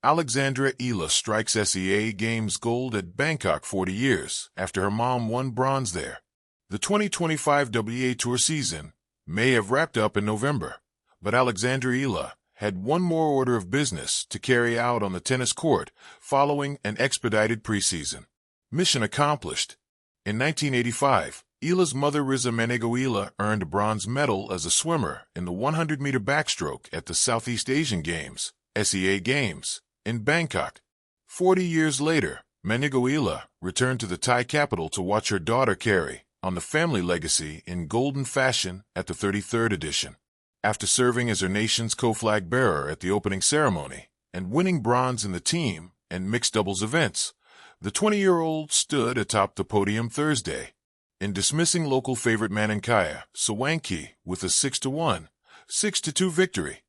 Alexandra Eala strikes SEA Games gold at Bangkok 40 years after her mom won bronze there. The 2025 WTA Tour season may have wrapped up in November, but Alexandra Eala had one more order of business to carry out on the tennis court following an expedited preseason. Mission accomplished. In 1985, Eala's mother Riza Eala earned a bronze medal as a swimmer in the 100-meter backstroke at the Southeast Asian Games, SEA Games, in Bangkok. 40 years later, Eala returned to the Thai capital to watch her daughter carry on the family legacy in golden fashion at the 33rd edition. After serving as her nation's co-flag bearer at the opening ceremony and winning bronze in the team and mixed doubles events, the 20-year-old stood atop the podium Thursday in dismissing local favorite Maninkaya Sawanki with a 6-1, 6-2 victory.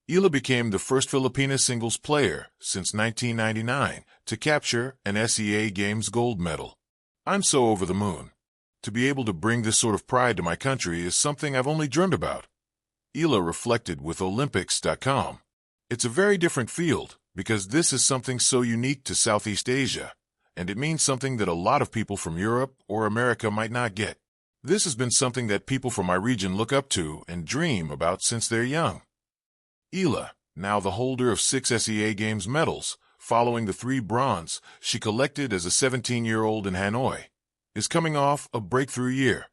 Eala became the first Filipina singles player since 1999 to capture an SEA Games gold medal. I'm so over the moon. To be able to bring this sort of pride to my country is something I've only dreamed about. Eala reflected with Olympics.com. It's a very different field because this is something so unique to Southeast Asia, and it means something that a lot of people from Europe or America might not get. This has been something that people from my region look up to and dream about since they're young. Eala, now the holder of 6 SEA Games medals, following the 3 bronze she collected as a 17-year-old in Hanoi, is coming off a breakthrough year.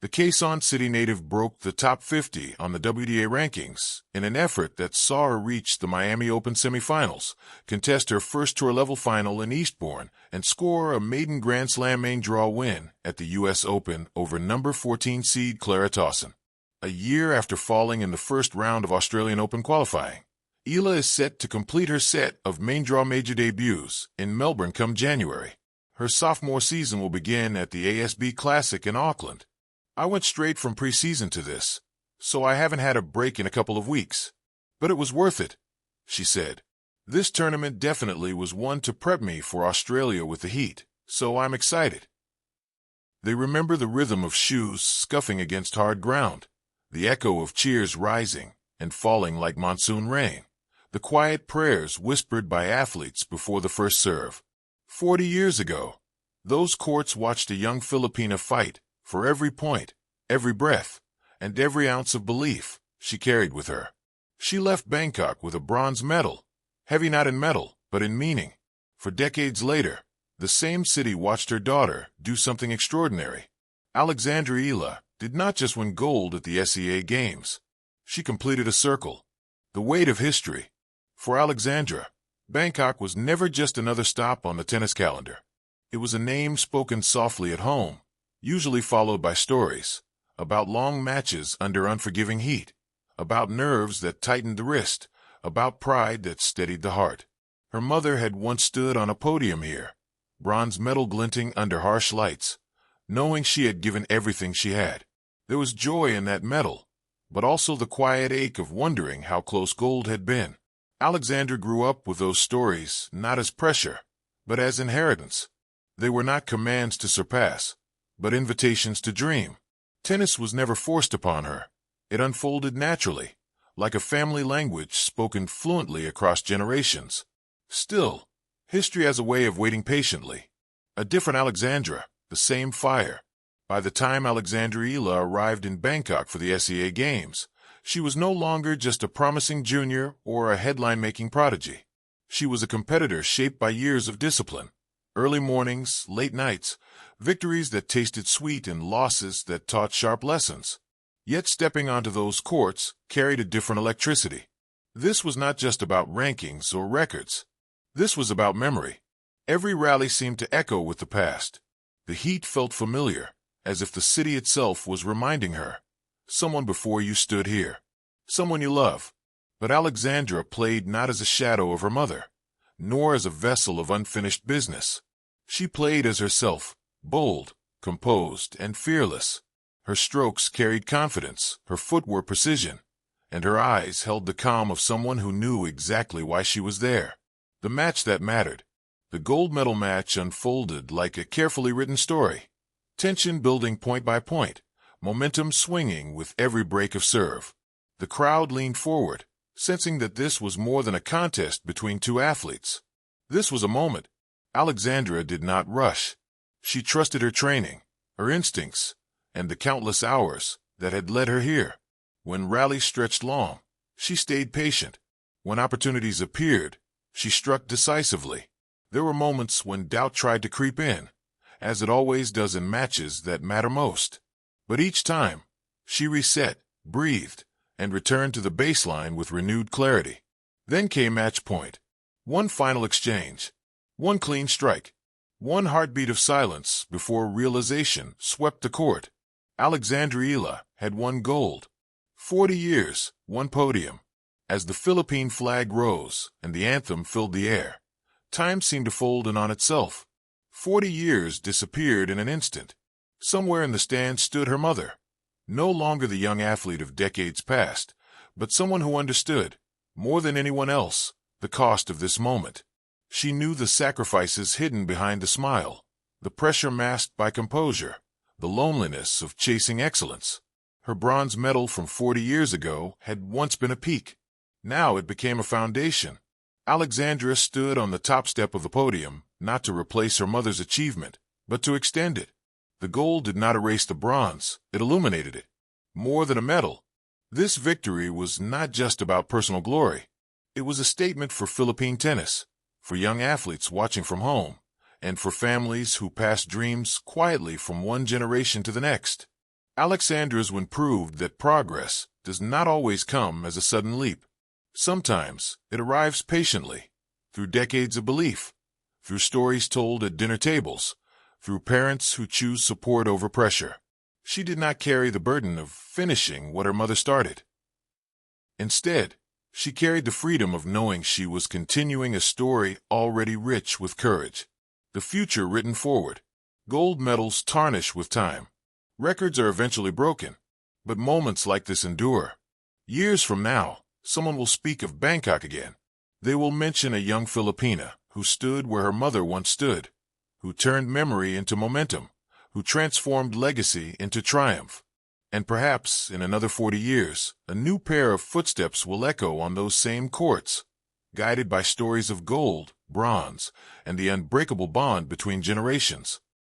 The Quezon City native broke the top 50 on the WTA rankings in an effort that saw her reach the Miami Open semifinals, contest her first tour-level final in Eastbourne, and score a maiden Grand Slam main draw win at the U.S. Open over number 14 seed Clara Tauson. A year after falling in the first round of Australian Open qualifying, Eala is set to complete her set of main draw major debuts in Melbourne come January. Her sophomore season will begin at the ASB Classic in Auckland. I went straight from preseason to this, so I haven't had a break in a couple of weeks. But it was worth it, she said. This tournament definitely was one to prep me for Australia with the heat, so I'm excited. They remember the rhythm of shoes scuffing against hard ground, the echo of cheers rising and falling like monsoon rain, the quiet prayers whispered by athletes before the first serve. 40 years ago, those courts watched a young Filipina fight for every point, every breath, and every ounce of belief she carried with her. She left Bangkok with a bronze medal, heavy not in metal, but in meaning. For decades later, the same city watched her daughter do something extraordinary. Alexandra Eala did not just win gold at the SEA Games. She completed a circle, the weight of history. For Alexandra, Bangkok was never just another stop on the tennis calendar. It was a name spoken softly at home, usually followed by stories about long matches under unforgiving heat, about nerves that tightened the wrist, about pride that steadied the heart. Her mother had once stood on a podium here, bronze medal glinting under harsh lights, knowing she had given everything she had. There was joy in that medal, but also the quiet ache of wondering how close gold had been. Alexandra grew up with those stories not as pressure, but as inheritance. They were not commands to surpass, but invitations to dream. Tennis was never forced upon her. It unfolded naturally, like a family language spoken fluently across generations. Still, history has a way of waiting patiently. A different Alexandra, the same fire. By the time Alexandra Eala arrived in Bangkok for the SEA Games, she was no longer just a promising junior or a headline-making prodigy. She was a competitor shaped by years of discipline, early mornings, late nights, victories that tasted sweet and losses that taught sharp lessons. Yet stepping onto those courts carried a different electricity. This was not just about rankings or records. This was about memory. Every rally seemed to echo with the past. The heat felt familiar, as if the city itself was reminding her, someone before you stood here, someone you love. But Alexandra played not as a shadow of her mother, nor as a vessel of unfinished business. She played as herself, bold, composed, and fearless. Her strokes carried confidence, her footwork precision, and her eyes held the calm of someone who knew exactly why she was there. The match that mattered. The gold medal match unfolded like a carefully written story. Tension building point by point, momentum swinging with every break of serve. The crowd leaned forward, sensing that this was more than a contest between two athletes. This was a moment. Alexandra did not rush. She trusted her training, her instincts, and the countless hours that had led her here. When rallies stretched long, she stayed patient. When opportunities appeared, she struck decisively. There were moments when doubt tried to creep in, as it always does in matches that matter most. But each time, she reset, breathed, and returned to the baseline with renewed clarity. Then came match point. One final exchange. One clean strike. One heartbeat of silence before realization swept the court. Alexandra Eala had won gold. 40 years, one podium. As the Philippine flag rose and the anthem filled the air, time seemed to fold in on itself. 40 years disappeared in an instant. Somewhere in the stands stood her mother, no longer the young athlete of decades past, but someone who understood, more than anyone else, the cost of this moment. She knew the sacrifices hidden behind the smile, the pressure masked by composure, the loneliness of chasing excellence. Her bronze medal from 40 years ago had once been a peak. Now it became a foundation. Alexandra stood on the top step of the podium, not to replace her mother's achievement, but to extend it. The gold did not erase the bronze, it illuminated it. More than a medal, this victory was not just about personal glory. It was a statement for Philippine tennis, for young athletes watching from home, and for families who pass dreams quietly from one generation to the next. Alexandra's win proved that progress does not always come as a sudden leap. Sometimes it arrives patiently, through decades of belief, through stories told at dinner tables, through parents who choose support over pressure. She did not carry the burden of finishing what her mother started. Instead, she carried the freedom of knowing she was continuing a story already rich with courage. The future written forward. Gold medals tarnish with time. Records are eventually broken, but moments like this endure. Years from now, someone will speak of Bangkok again. They will mention a young Filipina who stood where her mother once stood, who turned memory into momentum, who transformed legacy into triumph. And perhaps, in another 40 years, a new pair of footsteps will echo on those same courts, guided by stories of gold, bronze, and the unbreakable bond between generations.